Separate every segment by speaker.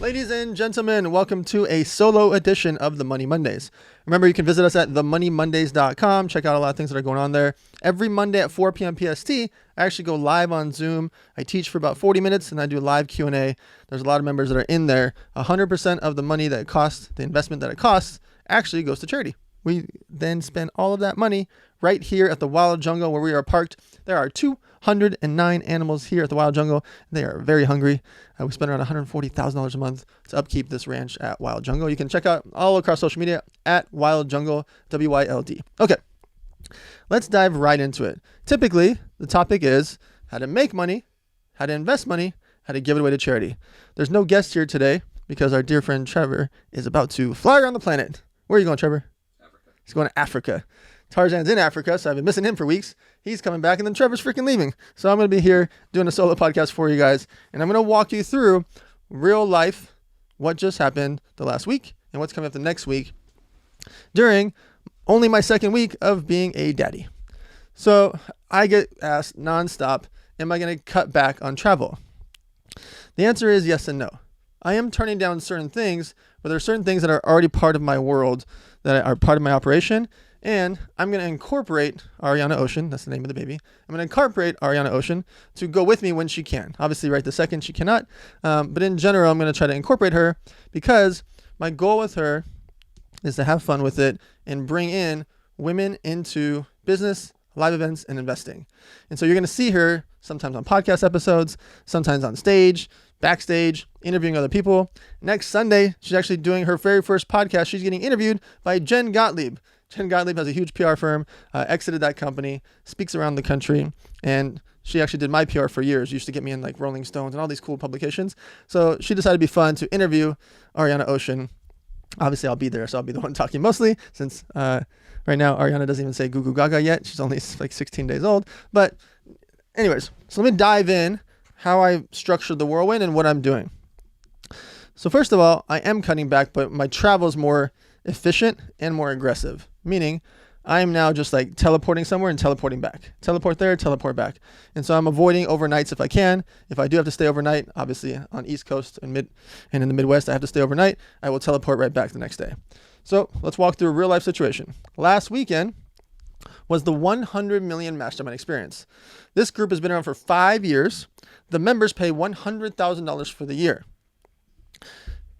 Speaker 1: Ladies and gentlemen, welcome to a solo edition of the Money Mondays. Remember, you can visit us at themoneymondays.com. Check out a lot of things that are going on there. Every Monday at 4 p.m. PST, I actually go live on Zoom. I teach for about 40 minutes and I do live Q&A. There's a lot of members that are in there. 100% of the money that it costs, the investment that it costs, actually goes to charity. We then spend all of that money right here at the Wild Jungle where we are parked. There are 209 animals here at the Wild Jungle. They are very hungry. We spend around $140,000 a month to upkeep this ranch at Wild Jungle. You can check out all across social media at Wild Jungle, WYLD. Okay, let's dive right into it. Typically, the topic is how to make money, how to invest money, how to give it away to charity. There's no guest here today because our dear friend Trevor is about to fly around the planet. Where are you going, Trevor? He's going to Africa. Tarzan's in Africa, so I've been missing him for weeks. He's coming back, and then Trevor's freaking leaving. So I'm going to be here doing a solo podcast for you guys, and I'm going to walk you through real life, what just happened the last week, and what's coming up the next week during only my second week of being a daddy. So I get asked nonstop, am I going to cut back on travel? The answer is yes and no. I am turning down certain things, but there are certain things that are already part of my world, that are part of my operation, and I'm going to incorporate Ariana Ocean, that's the name of the baby. I'm going to incorporate Ariana Ocean to go with me when she can. Obviously, right this second, she cannot, but in general, I'm going to try to incorporate her because my goal with her is to have fun with it and bring in women into business, live events, and investing. And so you're going to see her sometimes on podcast episodes, sometimes on stage, backstage, interviewing other people. Next Sunday, she's actually doing her very first podcast. She's getting interviewed by Jen Gottlieb. Jen Gottlieb has a huge PR firm, exited that company, speaks around the country, and she actually did my PR for years. Used to get me in like Rolling Stones and all these cool publications. So she decided to be fun to interview Ariana Ocean. Obviously, I'll be there, so I'll be the one talking mostly since right now Ariana doesn't even say goo goo gaga yet. She's only like 16 days old. But anyways, so let me dive in how I structured the whirlwind and what I'm doing. So first of all, I am cutting back, but my travel is more efficient and more aggressive, meaning I am now just like teleporting somewhere and teleporting back. Teleport there, teleport back. And so I'm avoiding overnights if I can. If I do have to stay overnight, obviously on East Coast and in the Midwest, I have to stay overnight. I will teleport right back the next day. So let's walk through a real life situation. Last weekend was the 100 million mastermind experience. This group has been around for 5 years. The members pay $100,000 for the year.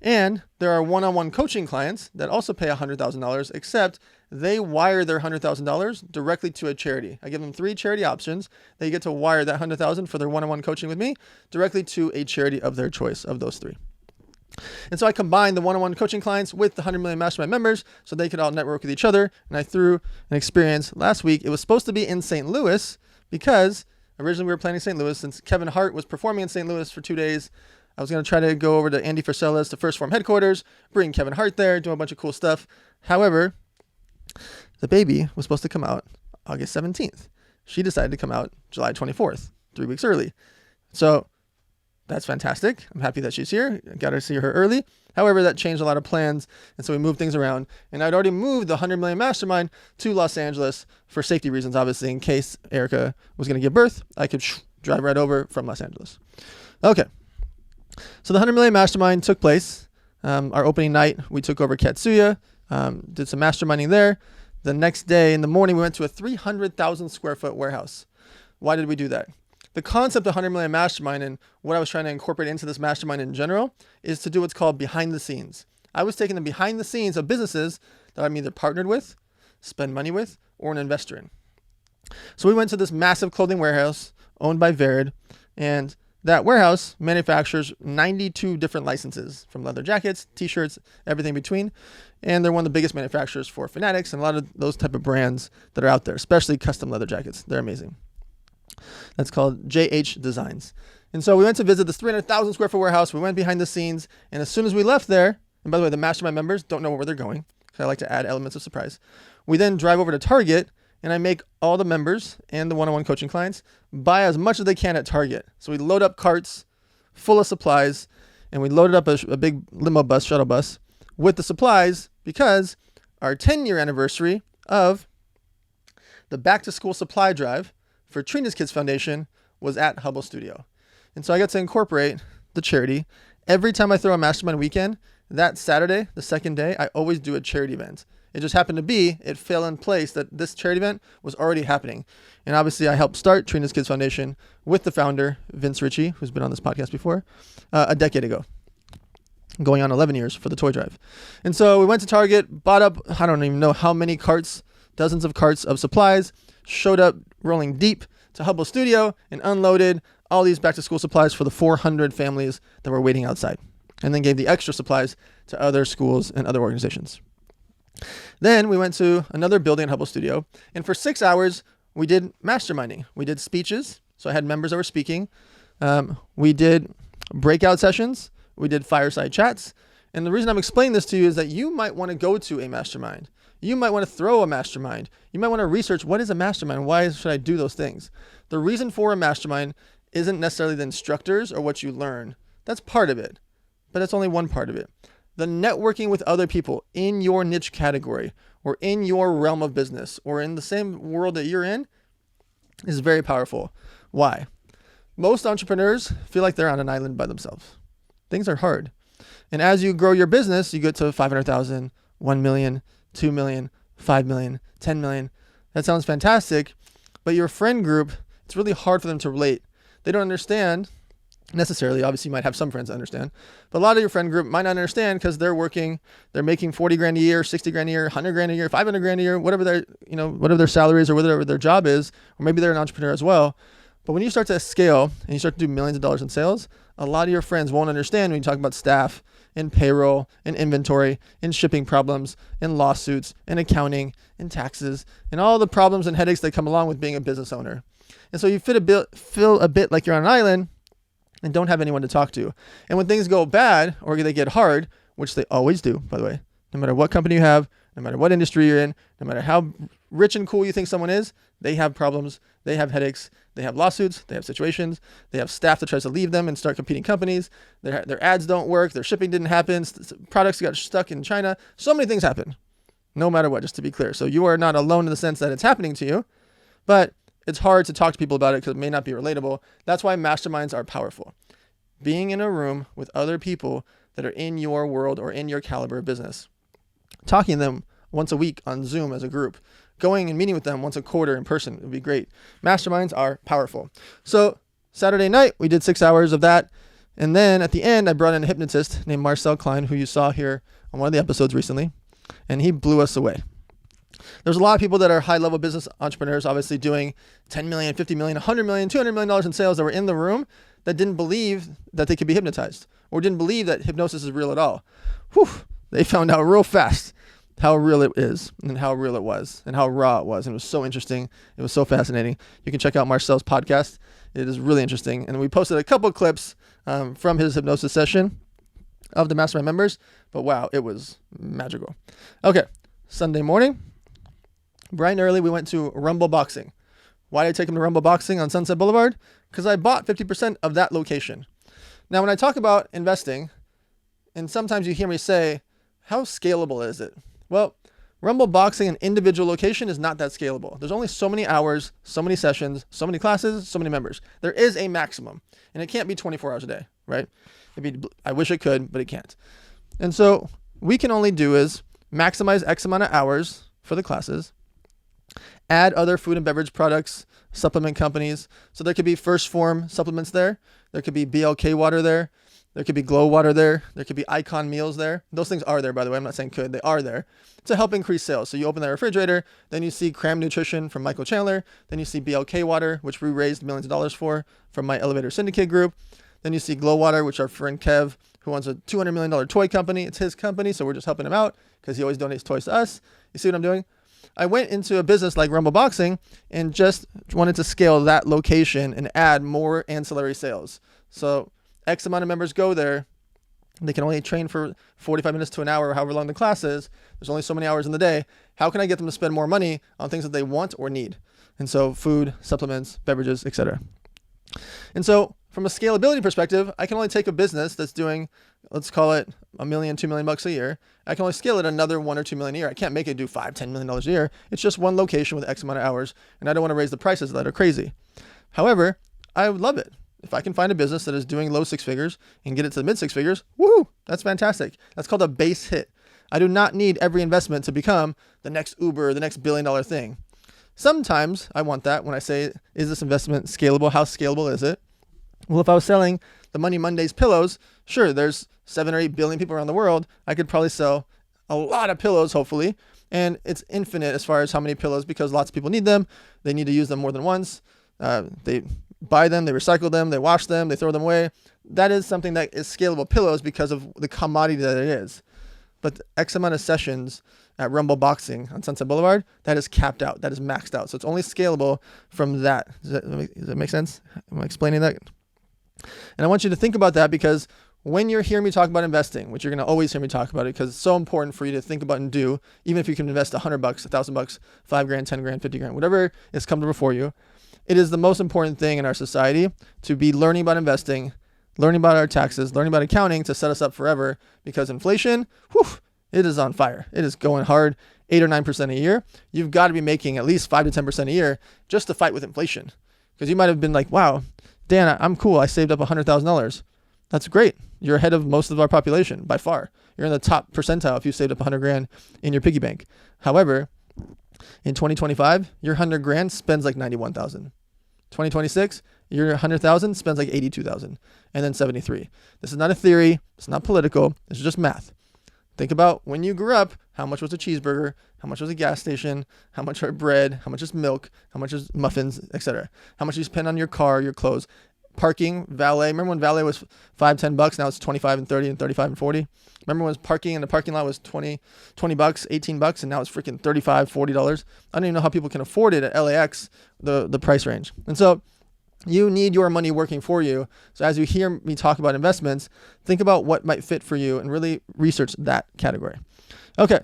Speaker 1: And there are one-on-one coaching clients that also pay $100,000, except they wire their $100,000 directly to a charity. I give them 3 charity options. They get to wire that $100,000 for their one-on-one coaching with me directly to a charity of their choice of those 3. And so I combined the one-on-one coaching clients with the 100 million mastermind members so they could all network with each other. And I threw an experience last week. It was supposed to be in St. Louis because originally we were planning St. Louis. Since Kevin Hart was performing in St. Louis for 2 days, I was going to try to go over to Andy Frisella's to First Form headquarters, bring Kevin Hart there, do a bunch of cool stuff. However, the baby was supposed to come out August 17th. She decided to come out July 24th, 3 weeks early. So that's fantastic. I'm happy that she's here. I got to see her early. However, that changed a lot of plans. And so we moved things around. And I'd already moved the 100 million mastermind to Los Angeles for safety reasons, obviously, in case Erica was going to give birth. I could drive right over from Los Angeles. Okay. So the 100 million mastermind took place. Our opening night, we took over Katsuya, did some masterminding there. The next day in the morning, we went to a 300,000 square foot warehouse. Why did we do that? The concept of 100 million mastermind and what I was trying to incorporate into this mastermind in general is to do what's called behind the scenes. I was taking the behind the scenes of businesses that I'm either partnered with, spend money with, or an investor in. So we went to this massive clothing warehouse owned by Verid, and that warehouse manufactures 92 different licenses, from leather jackets, t-shirts, everything in between. And they're one of the biggest manufacturers for Fanatics and a lot of those type of brands that are out there, especially custom leather jackets. They're amazing. That's called JH Designs. And so we went to visit this 300,000 square foot warehouse. We went behind the scenes. And as soon as we left there, and by the way, the mastermind members don't know where they're going, because I like to add elements of surprise. We then drive over to Target, and I make all the members and the one-on-one coaching clients buy as much as they can at Target. So we load up carts full of supplies, and we loaded up a big limo bus, shuttle bus, with the supplies because our 10-year anniversary of the back-to-school supply drive for Trina's Kids Foundation was at Hubble Studio. And so I got to incorporate the charity Every time I throw a mastermind weekend, that Saturday, the second day, I always do a charity event. It just happened to be, it fell in place that this charity event was already happening. And obviously I helped start Trina's Kids Foundation with the founder, Vince Ritchie, who's been on this podcast before, a decade ago, going on 11 years for the toy drive. And so we went to Target, bought up, I don't even know how many carts, dozens of carts of supplies, showed up rolling deep to Hubble Studio and unloaded all these back to school supplies for the 400 families that were waiting outside, and then gave the extra supplies to other schools and other organizations. Then we went to another building at Hubble Studio, and for 6 hours, we did masterminding. We did speeches, so I had members that were speaking. We did breakout sessions. We did fireside chats. And the reason I'm explaining this to you is that you might want to go to a mastermind. You might want to throw a mastermind. You might want to research, what is a mastermind? Why should I do those things? The reason for a mastermind isn't necessarily the instructors or what you learn. That's part of it, but that's only one part of it. The networking with other people in your niche category or in your realm of business or in the same world that you're in is very powerful. Why? Most entrepreneurs feel like they're on an island by themselves. Things are hard. And as you grow your business, you get to 500,000, 1 million, 2 million, 5 million, 10 million. That sounds fantastic, but your friend group, it's really hard for them to relate. They don't understand necessarily. Obviously, you might have some friends that understand, but a lot of your friend group might not understand because they're making 40 grand a year, 60 grand a year, 100 grand a year, 500 grand a year, whatever their salary is or whatever their job is, or maybe they're an entrepreneur as well. But when you start to scale and you start to do millions of dollars in sales, a lot of your friends won't understand when you talk about staff and payroll and inventory and shipping problems and lawsuits and accounting and taxes and all the problems and headaches that come along with being a business owner. And so you feel a bit like you're on an island and don't have anyone to talk to. And when things go bad or they get hard, which they always do, by the way, no matter what company you have, no matter what industry you're in, no matter how rich and cool you think someone is, they have problems, they have headaches, they have lawsuits, they have situations, they have staff that tries to leave them and start competing companies, their ads don't work, their shipping didn't happen, products got stuck in China, so many things happen, no matter what, just to be clear. So you are not alone in the sense that it's happening to you, but it's hard to talk to people about it because it may not be relatable. That's why masterminds are powerful. Being in a room with other people that are in your world or in your caliber of business. Talking to them once a week on Zoom as a group. Going and meeting with them once a quarter in person would be great. Masterminds are powerful. So Saturday night, we did 6 hours of that. And then at the end, I brought in a hypnotist named Marcel Klein, who you saw here on one of the episodes recently. And he blew us away. There's a lot of people that are high-level business entrepreneurs, obviously doing 10 million, 50 million, 100 million, $200 million in sales that were in the room that didn't believe that they could be hypnotized or didn't believe that hypnosis is real at all. Whew, they found out real fast how real it is and how real it was and how raw it was. And it was so interesting. It was so fascinating. You can check out Marcel's podcast. It is really interesting. And we posted a couple of clips from his hypnosis session of the mastermind members, but wow, it was magical. Okay, Sunday morning, bright and early, we went to Rumble Boxing. Why did I take him to Rumble Boxing on Sunset Boulevard? Because I bought 50% of that location. Now, when I talk about investing, and sometimes you hear me say, how scalable is it? Well, Rumble Boxing, an individual location, is not that scalable. There's only so many hours, so many sessions, so many classes, so many members. There is a maximum, and it can't be 24 hours a day, right? I wish it could, but it can't. And so we can only do is maximize X amount of hours for the classes, add other food and beverage products, supplement companies. So there could be First Form supplements there. There could be BLK water there. There could be Glow water there. There could be Icon meals there. Those things are there, by the way. I'm not saying could. They are there to help increase sales. So you open that refrigerator, then you see Cram Nutrition from Michael Chandler. Then you see BLK water, which we raised millions of dollars for from my Elevator Syndicate group. Then you see Glow water, which our friend Kev, who owns a $200 million toy company. It's his company, so we're just helping him out because he always donates toys to us. You see what I'm doing? I went into a business like Rumble Boxing and just wanted to scale that location and add more ancillary sales. So X amount of members go there. They can only train for 45 minutes to an hour, or however long the class is. There's only so many hours in the day. How can I get them to spend more money on things that they want or need? And so food, supplements, beverages, etc. And so from a scalability perspective, I can only take a business that's doing, let's call it $1 million, $2 million a year. I can only scale it another 1 or 2 million a year. I can't make it do $5, $10 million a year. It's just one location with X amount of hours, and I don't want to raise the prices that are crazy. However, I would love it. If I can find a business that is doing low six figures and get it to the mid six figures, woohoo, that's fantastic. That's called a base hit. I do not need every investment to become the next Uber, the next $1 billion thing. Sometimes I want that when I say, is this investment scalable? How scalable is it? Well, if I was selling the Money Mondays pillows, sure, there's 7 or 8 billion people around the world. I could probably sell a lot of pillows, hopefully. And it's infinite as far as how many pillows, because lots of people need them. They need to use them more than once. They buy them, they recycle them, they wash them, they throw them away. That is something that is scalable pillows because of the commodity that it is. But X amount of sessions at Rumble Boxing on Sunset Boulevard, that is capped out. That is maxed out. So it's only scalable from that. Does that make sense? Am I explaining that? And I want you to think about that, because when you're hearing me talk about investing, which you're going to always hear me talk about it because it's so important for you to think about and do, even if you can invest $100, $1,000, $5,000, $10,000, $50,000, whatever is comfortable for you, it is the most important thing in our society to be learning about investing, learning about our taxes, learning about accounting to set us up forever, because inflation, it is on fire. It is going hard, 8 or 9% a year. You've got to be making at least 5 to 10% a year just to fight with inflation. Because you might have been like, wow, Dan, I'm cool. I saved up $100,000. That's great. You're ahead of most of our population by far. You're in the top percentile if you saved up $100,000 in your piggy bank. However, in 2025, your $100,000 spends like $91,000. 2026, your $100,000 spends like $82,000, and then 73. This is not a theory. It's not political. This is just math. Think about when you grew up, how much was a cheeseburger, how much was a gas station, how much are bread, how much is milk, how much is muffins, etc. How much you spend on your car, your clothes, parking, valet. Remember when valet was $5, $10? Now it's 25 and 30 and 35 and 40. Remember when parking in the parking lot was $20, $18, and now it's freaking $35, $40. I don't even know how people can afford it at LAX, the price range. And so you need your money working for you. So as you hear me talk about investments, think about what might fit for you and really research that category. Okay.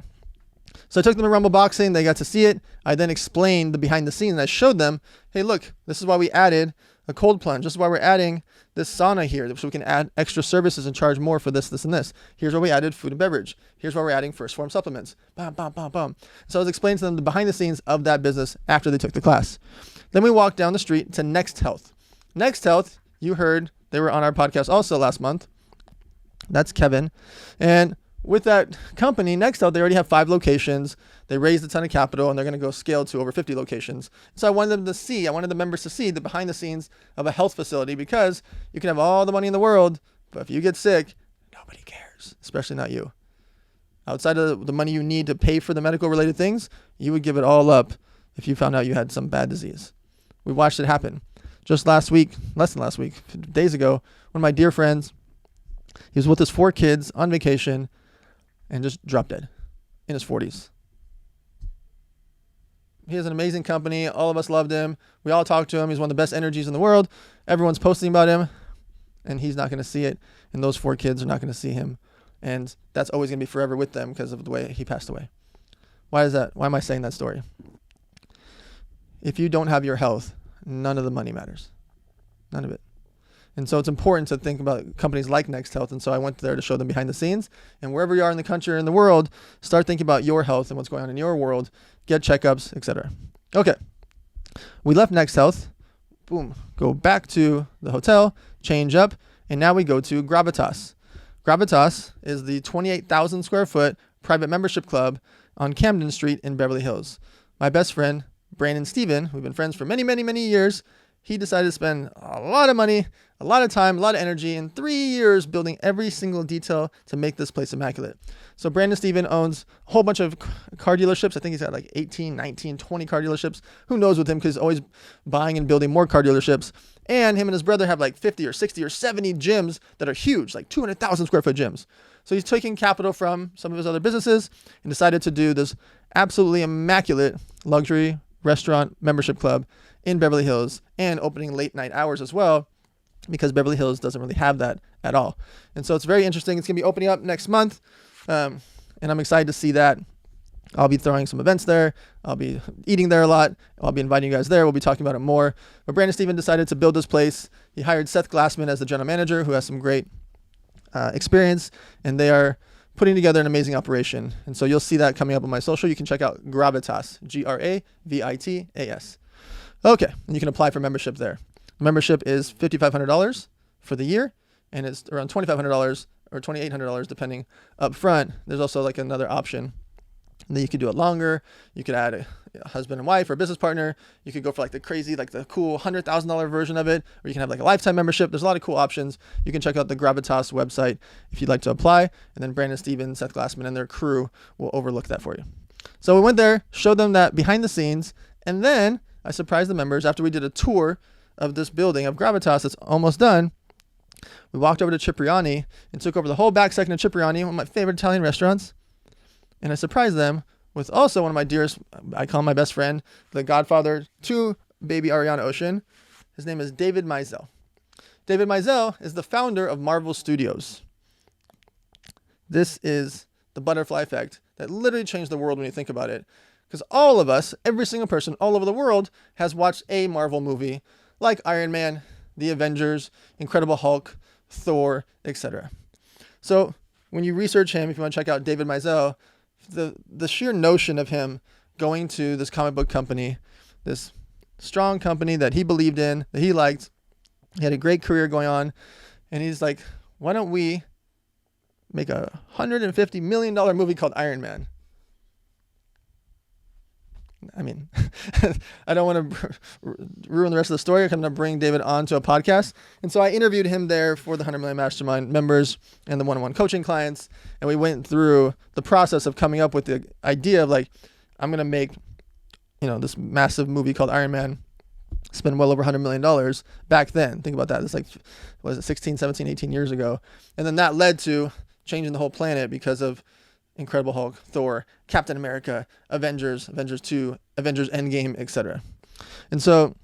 Speaker 1: So I took them to Rumble Boxing. They got to see it. I then explained the behind the scenes. I showed them, hey, look, this is why we added a cold plunge. This is why we're adding this sauna here, so we can add extra services and charge more for this, this, and this. Here's why we added food and beverage. Here's why we're adding first form supplements. Bam, bam, bam, bam. So I was explaining to them the behind the scenes of that business after they took the class. Then we walked down the street to Next Health. Next Health, you heard they were on our podcast also last month. That's Kevin. And with that company, Next Health, they already have 5 locations. They raised a ton of capital, and they're going to go scale to over 50 locations. So I wanted the members to see the behind the scenes of a health facility, because you can have all the money in the world, but if you get sick, nobody cares, especially not you. Outside of the money you need to pay for the medical related things, you would give it all up if you found out you had some bad disease. We watched it happen. Just less than last week, days ago, one of my dear friends, he was with his 4 kids on vacation and just dropped dead in his 40s. He has an amazing company. All of us loved him. We all talked to him. He's one of the best energies in the world. Everyone's posting about him, and he's not going to see it. And those 4 kids are not going to see him. And that's always going to be forever with them because of the way he passed away. Why is that? Why am I saying that story? If you don't have your health, none of the money matters. None of it. And so it's important to think about companies like Next Health. And so I went there to show them behind the scenes. And wherever you are in the country or in the world, start thinking about your health and what's going on in your world. Get checkups, etc. Okay. We left Next Health. Boom. Go back to the hotel, change up, and now we go to Gravitas. Gravitas is the 28,000 square foot private membership club on Camden Street in Beverly Hills. My best friend, Brandon Steven, we've been friends for many, many, many years. He decided to spend a lot of money, a lot of time, a lot of energy in 3 years building every single detail to make this place immaculate. So Brandon Steven owns a whole bunch of car dealerships. I think he's got like 18, 19, 20 car dealerships. Who knows with him, because he's always buying and building more car dealerships. And him and his brother have like 50 or 60 or 70 gyms that are huge, like 200,000 square foot gyms. So he's taking capital from some of his other businesses and decided to do this absolutely immaculate luxury restaurant membership club in Beverly Hills, and opening late night hours as well, because Beverly Hills doesn't really have that at all. And so it's very interesting. It's going to be opening up next month. And I'm excited to see that. I'll be throwing some events there. I'll be eating there a lot. I'll be inviting you guys there. We'll be talking about it more. But Brandon Steven decided to build this place. He hired Seth Glassman as the general manager, who has some great experience, and they are putting together an amazing operation. And so you'll see that coming up on my social. You can check out Gravitas, Gravitas. Okay, and you can apply for membership there. Membership is $5,500 for the year, and it's around $2,500 or $2,800 depending up front. There's also like another option that you could do it longer. You could add a husband and wife or a business partner. You could go for like the crazy, like the cool $100,000 version of it, or you can have like a lifetime membership. There's a lot of cool options. You can check out the Gravitas website if you'd like to apply, and then Brandon Stevens, Seth Glassman, and their crew will overlook that for you. So we went there, showed them that behind the scenes, and then I surprised the members after we did a tour of this building of Gravitas that's almost done. We walked over to Cipriani and took over the whole back section of Cipriani, one of my favorite Italian restaurants. And I surprised them with also one of my dearest, I call him my best friend, the godfather to baby Ariana Ocean. His name is David Mizell. David Mizell is the founder of Marvel Studios. This is the butterfly effect that literally changed the world when you think about it. Because all of us, every single person all over the world has watched a Marvel movie like Iron Man, The Avengers, Incredible Hulk, Thor, etc. So when you research him, if you want to check out David Mizell, the sheer notion of him going to this comic book company, this strong company that he believed in, that he liked, he had a great career going on, and he's like, why don't we make a $150 million movie called Iron Man? I mean, I don't want to ruin the rest of the story. I'm going to bring David on to a podcast. And so I interviewed him there for the 100 Million Mastermind members and the one-on-one coaching clients. And we went through the process of coming up with the idea of like, I'm going to make, this massive movie called Iron Man, spend well over $100 million back then. Think about that. It's like, what was it, 16, 17, 18 years ago. And then that led to changing the whole planet because of Incredible Hulk, Thor, Captain America, Avengers 2, Avengers Endgame, etc. And so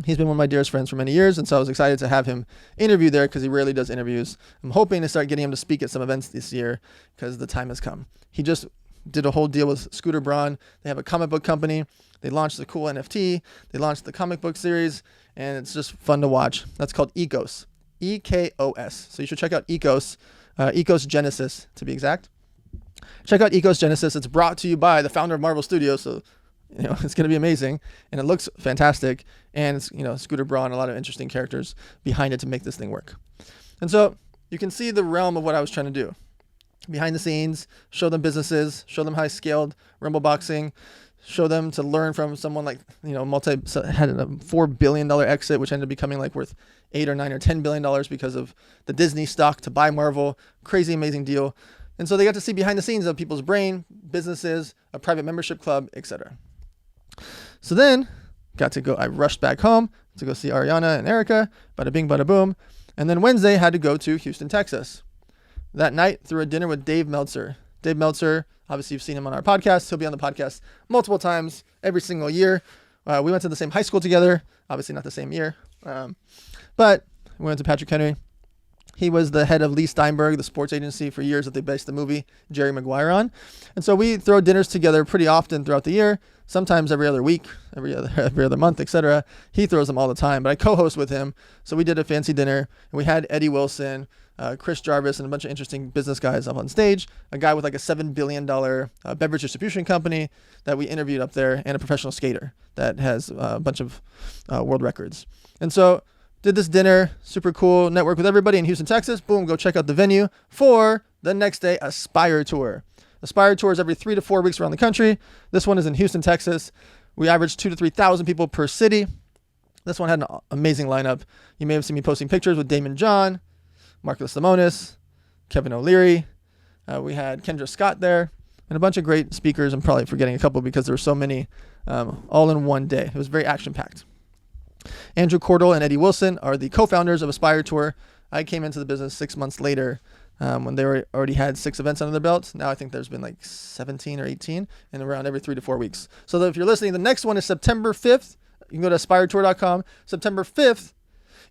Speaker 1: he's been one of my dearest friends for many years, and so I was excited to have him interview there because he rarely does interviews. I'm hoping to start getting him to speak at some events this year because the time has come. He just did a whole deal with Scooter Braun. They have a comic book company. They launched the cool NFT. They launched the comic book series, and it's just fun to watch. That's called Ecos, E-K-O-S. So you should check out Ecos, Ecos Genesis to be exact. Check out Ecos Genesis. It's brought to you by the founder of Marvel Studios, so it's going to be amazing, and it looks fantastic. And it's Scooter Braun, a lot of interesting characters behind it to make this thing work. And so you can see the realm of what I was trying to do behind the scenes. Show them businesses, show them how I scaled Rumble Boxing, show them to learn from someone like had a $4 billion exit, which ended up becoming like worth $8 or $9 or $10 billion because of the Disney stock to buy Marvel. Crazy, amazing deal. And so they got to see behind the scenes of people's brain, businesses, a private membership club, etc. So then I rushed back home to go see Ariana and Erica, bada bing, bada boom. And then Wednesday had to go to Houston, Texas. That night through a dinner with Dave Meltzer. Dave Meltzer, obviously you've seen him on our podcast. He'll be on the podcast multiple times every single year. We went to the same high school together, obviously not the same year. But we went to Patrick Henry. He was the head of Lee Steinberg, the sports agency for years that they based the movie Jerry Maguire on. And so we throw dinners together pretty often throughout the year, sometimes every other week, every other month, etc. He throws them all the time, but I co-host with him. So we did a fancy dinner, and we had Eddie Wilson, Chris Jarvis, and a bunch of interesting business guys up on stage. A guy with like a $7 billion beverage distribution company that we interviewed up there, and a professional skater that has a bunch of world records. And so did this dinner, super cool, network with everybody in Houston, Texas. Boom, go check out the venue for the next day, Aspire Tour. Aspire Tours every 3 to 4 weeks around the country. This one is in Houston, Texas. We averaged 2,000 to 3,000 people per city. This one had an amazing lineup. You may have seen me posting pictures with Damon John, Marcus Lemonis, Kevin O'Leary. We had Kendra Scott there, and a bunch of great speakers. I'm probably forgetting a couple because there were so many all in one day. It was very action-packed. Andrew Cordell and Eddie Wilson are the co-founders of Aspire Tour. I came into the business 6 months later when they already had 6 events under their belt. Now I think there's been like 17 or 18 and around every 3 to 4 weeks. So if you're listening, the next one is September 5th. You can go to aspiretour.com. September 5th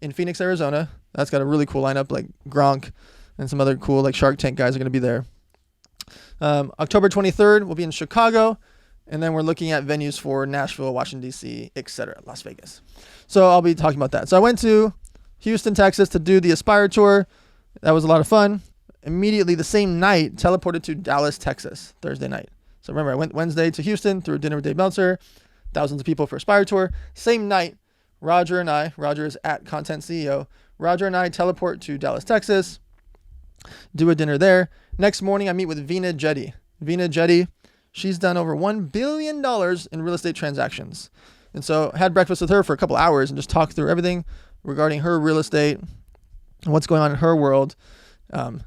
Speaker 1: in Phoenix, Arizona. That's got a really cool lineup, like Gronk and some other cool like Shark Tank guys are going to be there. October 23rd, we'll be in Chicago. And then we're looking at venues for Nashville, Washington, D.C., etc., Las Vegas. So I'll be talking about that. So I went to Houston, Texas to do the Aspire Tour. That was a lot of fun. Immediately the same night, teleported to Dallas, Texas, Thursday night. So remember, I went Wednesday to Houston through a dinner with Dave Meltzer, thousands of people for Aspire Tour. Same night, Roger is at Content CEO. Roger and I teleport to Dallas, Texas, do a dinner there. Next morning, I meet with Veena Jetty. Veena Jetty, she's done over $1 billion in real estate transactions. And so I had breakfast with her for a couple hours and just talked through everything regarding her real estate and what's going on in her world,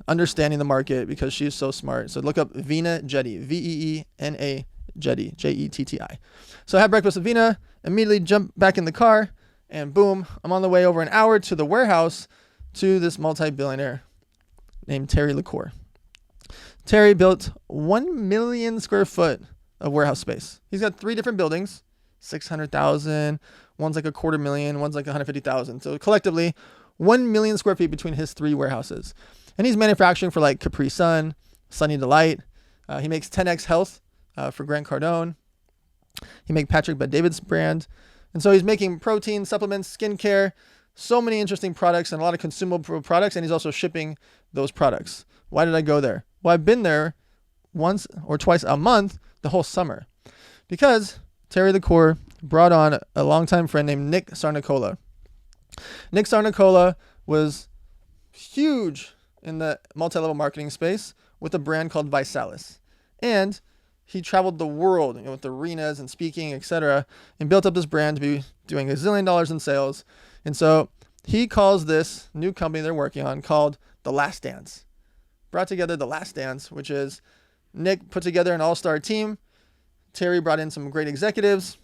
Speaker 1: understanding the market because she's so smart. So look up Veena Jetty, Veena Jetty, Jetti. So I had breakfast with Veena, immediately jump back in the car, and boom, I'm on the way over an hour to the warehouse to this multi-billionaire named Terry LaCour. Terry built 1 million square foot of warehouse space. He's got 3 different buildings, 600,000, one's like $250,000, one's like 150,000. So collectively, 1 million square feet between his 3 warehouses. And he's manufacturing for like Capri Sun, Sunny Delight. He makes 10X Health for Grant Cardone. He makes Patrick Bet-David's brand. And so he's making protein, supplements, skincare, so many interesting products and a lot of consumable products. And he's also shipping those products. Why did I go there? Well, I've been there once or twice a month the whole summer because Terry LaCour brought on a longtime friend named Nick Sarnicola. Nick Sarnicola was huge in the multi-level marketing space with a brand called Visalis. And he traveled the world, with arenas and speaking, etc., and built up this brand to be doing $1 zillion in sales. And so he calls this new company they're working on called The Last Dance. Brought together The Last Dance, which is Nick put together an all-star team. Terry brought in some great executives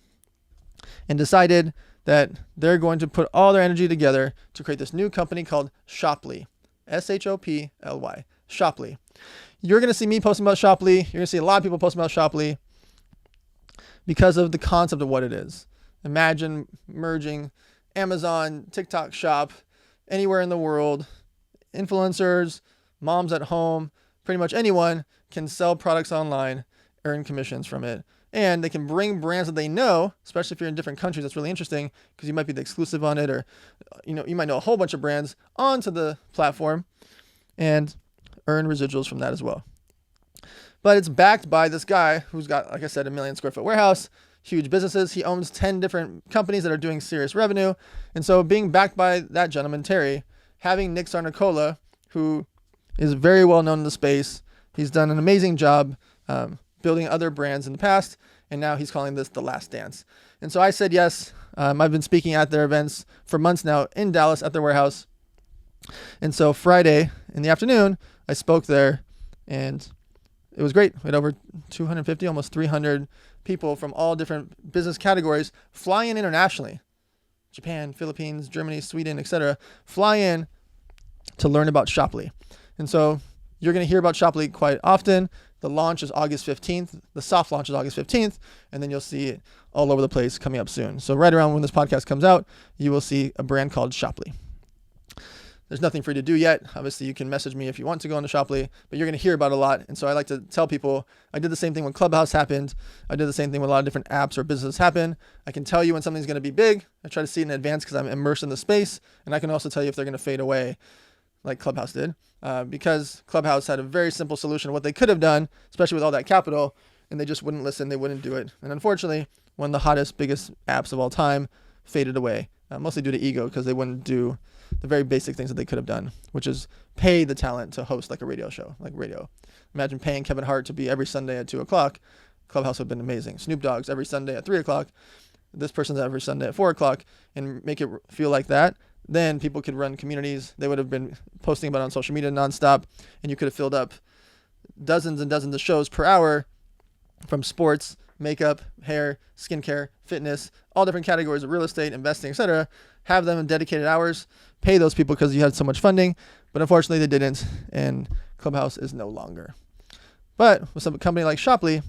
Speaker 1: and decided that they're going to put all their energy together to create this new company called Shoply. Shoply. Shoply. You're going to see me posting about Shoply. You're going to see a lot of people posting about Shoply because of the concept of what it is. Imagine merging Amazon, TikTok Shop, anywhere in the world, influencers, moms at home, pretty much anyone can sell products online, earn commissions from it. And they can bring brands that they know, especially if you're in different countries. That's really interesting because you might be the exclusive on it, or you might know a whole bunch of brands onto the platform and earn residuals from that as well. But it's backed by this guy who's got, like I said, 1 million square foot warehouse, huge businesses. He owns 10 different companies that are doing serious revenue. And so being backed by that gentleman, Terry, having Nick Sarnicola, who is very well known in the space, he's done an amazing job building other brands in the past, and now he's calling this The Last Dance. And so I said yes. I've been speaking at their events for months now in Dallas at their warehouse. And so Friday in the afternoon, I spoke there, and it was great. We had over 250, almost 300 people from all different business categories fly in internationally. Japan, Philippines, Germany, Sweden, etc. Fly in to learn about Shoply. And so you're going to hear about Shoply quite often. The launch is August 15th. The soft launch is August 15th. And then you'll see it all over the place coming up soon. So right around when this podcast comes out, you will see a brand called Shoply. There's nothing for you to do yet. Obviously, you can message me if you want to go on to Shoply, but you're going to hear about it a lot. And so I like to tell people, I did the same thing when Clubhouse happened. I did the same thing when a lot of different apps or businesses happen. I can tell you when something's going to be big. I try to see it in advance because I'm immersed in the space. And I can also tell you if they're going to fade away like Clubhouse did, because Clubhouse had a very simple solution of what they could have done, especially with all that capital, and they just wouldn't listen. They wouldn't do it. And unfortunately, one of the hottest, biggest apps of all time faded away, mostly due to ego, because they wouldn't do the very basic things that they could have done, which is pay the talent to host like a radio show, like radio. Imagine paying Kevin Hart to be every Sunday at 2 o'clock. Clubhouse would have been amazing. Snoop Dogg's every Sunday at 3 o'clock. This person's every Sunday at 4 o'clock, and make it feel like that. Then people could run communities. They would have been posting about it on social media nonstop, and you could have filled up dozens and dozens of shows per hour from sports, makeup, hair, skincare, fitness, all different categories of real estate, investing, etc. Have them in dedicated hours, pay those people because you had so much funding, but unfortunately they didn't, and Clubhouse is no longer. But with some company like Shoply,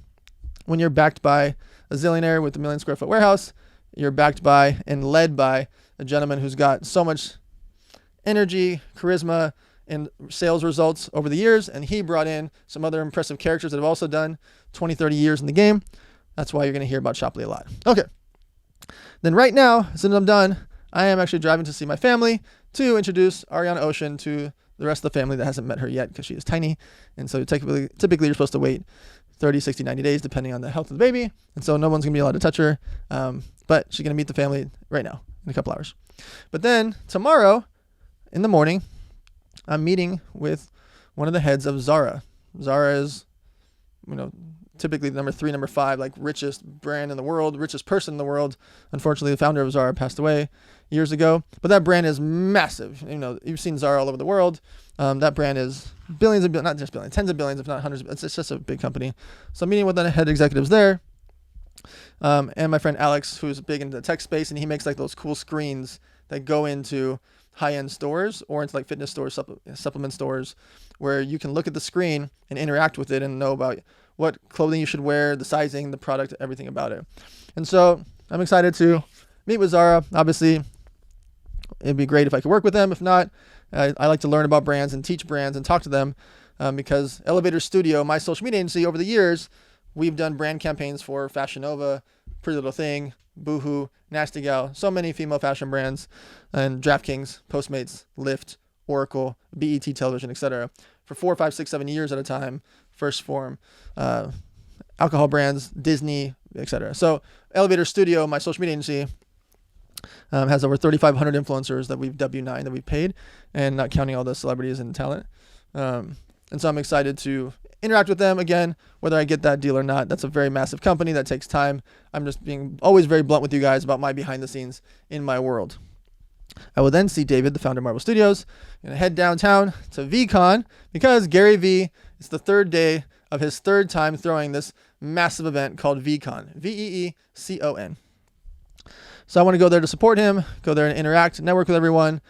Speaker 1: when you're backed by a zillionaire with a 1 million square foot warehouse, you're backed by and led by a gentleman who's got so much energy, charisma, and sales results over the years, and he brought in some other impressive characters that have also done 20, 30 years in the game. That's why you're going to hear about Shoply a lot. Okay. Then right now, since I'm done, I am actually driving to see my family to introduce Ariana Ocean to the rest of the family that hasn't met her yet because she is tiny. And so typically you're supposed to wait 30, 60, 90 days depending on the health of the baby. And so no one's going to be allowed to touch her. But she's going to meet the family right now. in a couple hours. But then tomorrow in the morning, I'm meeting with one of the heads of Zara. Zara is, typically number 3, number 5, like richest brand in the world, richest person in the world. Unfortunately, the founder of Zara passed away years ago, but that brand is massive. You've seen Zara all over the world. That brand is billions of, not just billions, tens of billions, if not hundreds. It's just a big company. So I'm meeting with the head executives there. And my friend Alex, who's big into the tech space, and he makes like those cool screens that go into high-end stores or into like fitness stores, supplement stores, where you can look at the screen and interact with it and know about what clothing you should wear, the sizing, the product, everything about it. And so I'm excited to meet with Zara. Obviously, it'd be great if I could work with them. If not, I like to learn about brands and teach brands and talk to them because Elevator Studio, my social media agency, over the years, we've done brand campaigns for Fashion Nova, Pretty Little Thing, Boohoo, Nasty Gal, so many female fashion brands, and DraftKings, Postmates, Lyft, Oracle, BET Television, etc. for 4, 5, 6, 7 years at a time. First Form, alcohol brands, Disney, etc. So Elevator Studio, my social media agency, has over 3,500 influencers that we've W9 that we've paid, and not counting all the celebrities and talent. And so I'm excited to interact with them again, whether I get that deal or not. That's a very massive company that takes time. I'm just being always very blunt with you guys about my behind the scenes in my world. I will then see David, the founder of Marvel Studios, and head downtown to VCon because Gary Vee, it's the third day of his third time throwing this massive event called VCon, VEECON. So I want to go there to support him, go there and interact, network with everyone.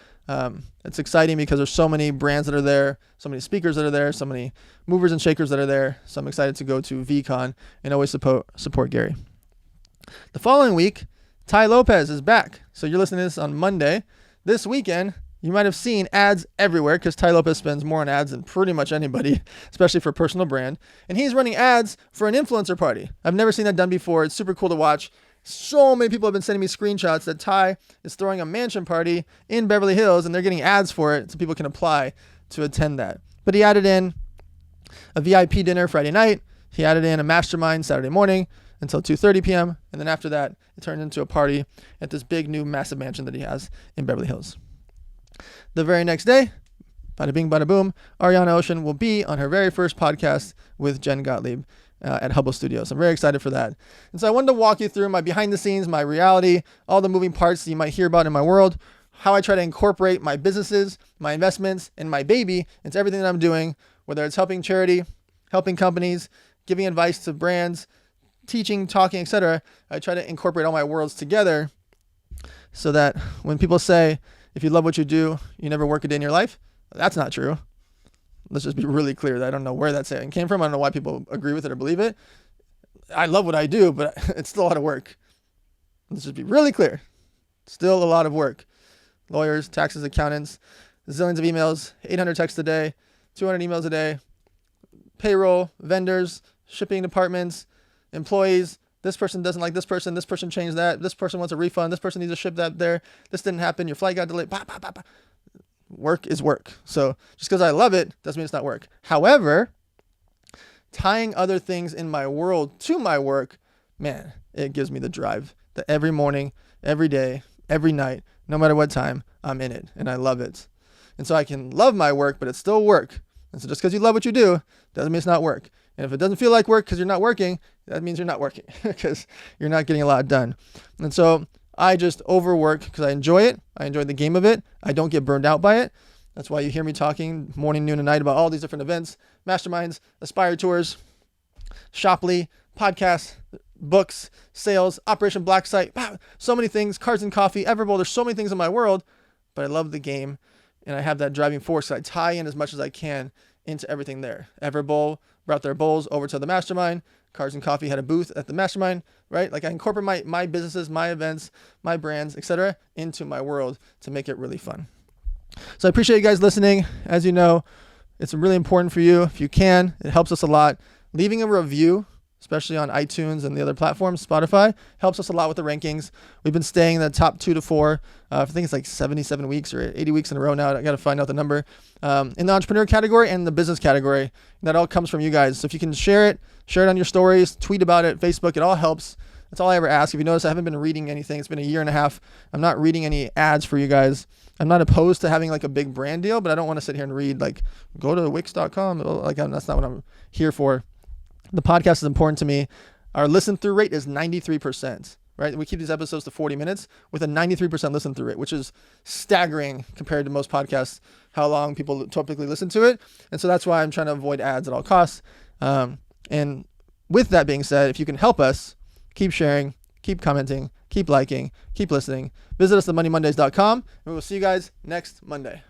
Speaker 1: It's exciting because there's so many brands that are there, so many speakers that are there, so many movers and shakers that are there. So I'm excited to go to VCon and always support Gary. The following week, Ty Lopez is back. So you're listening to this on Monday. This weekend, you might have seen ads everywhere because Ty Lopez spends more on ads than pretty much anybody, especially for a personal brand. And he's running ads for an influencer party. I've never seen that done before. It's super cool to watch. So many people have been sending me screenshots that Ty is throwing a mansion party in Beverly Hills and they're getting ads for it so people can apply to attend that. But he added in a VIP dinner Friday night. He added in a mastermind Saturday morning until 2:30 p.m. And then after that, it turned into a party at this big new massive mansion that he has in Beverly Hills. The very next day, bada bing, bada boom, Ariana Ocean will be on her very first podcast with Jen Gottlieb at Hubble Studios. I'm very excited for that. And so I wanted to walk you through my behind the scenes, my reality, all the moving parts that you might hear about in my world, how I try to incorporate my businesses, my investments, and my baby into everything that I'm doing, whether it's helping charity, helping companies, giving advice to brands, teaching, talking, etc. I try to incorporate all my worlds together so that when people say, if you love what you do, you never work a day in your life, that's not true. Let's just be really clear that I don't know where that saying came from. I don't know why people agree with it or believe it. I love what I do, but it's still a lot of work. Let's just be really clear. Still a lot of work. Lawyers, taxes, accountants, zillions of emails, 800 texts a day, 200 emails a day, payroll, vendors, shipping departments, employees. This person doesn't like this person changed that, this person wants a refund, this person needs to ship that there, this didn't happen, your flight got delayed, bah, bah, bah, bah. Work is work. So just because I love it doesn't mean it's not work. However, tying other things in my world to my work, man, it gives me the drive that every morning, every day, every night, no matter what time, I'm in it and I love it. And so I can love my work, but it's still work. And so just because you love what you do doesn't mean it's not work. And if it doesn't feel like work because you're not working, that means you're not working because you're not getting a lot done. And so I just overwork because I enjoy it. I enjoy the game of it. I don't get burned out by it. That's why you hear me talking morning, noon, and night about all these different events, masterminds, Aspire Tours, Shoply, podcasts, books, sales, Operation Black Site, so many things, Cards and Coffee, Everbowl. There's so many things in my world, but I love the game, and I have that driving force. So I tie in as much as I can into everything there. Everbowl brought their bowls over to the mastermind. Cards and Coffee had a booth at the mastermind, right? Like I incorporate my businesses, my events, my brands, etc., into my world to make it really fun. So I appreciate you guys listening. As you know, it's really important for you. If you can, it helps us a lot. Leaving a review, especially on iTunes and the other platforms, Spotify, helps us a lot with the rankings. We've been staying in the top 2 to 4. I think it's like 77 weeks or 80 weeks in a row now. I got to find out the number in the entrepreneur category and the business category. That all comes from you guys. So if you can share it on your stories, tweet about it, Facebook, it all helps. That's all I ever ask. If you notice, I haven't been reading anything. It's been a year and a half. I'm not reading any ads for you guys. I'm not opposed to having like a big brand deal, but I don't want to sit here and read like, go to Wix.com. Like, that's not what I'm here for. The podcast is important to me. Our listen through rate is 93%, right? We keep these episodes to 40 minutes with a 93% listen through rate, which is staggering compared to most podcasts, how long people typically listen to it. And so that's why I'm trying to avoid ads at all costs. And with that being said, if you can help us, keep sharing, keep commenting, keep liking, keep listening. Visit us at moneymondays.com, and we will see you guys next Monday.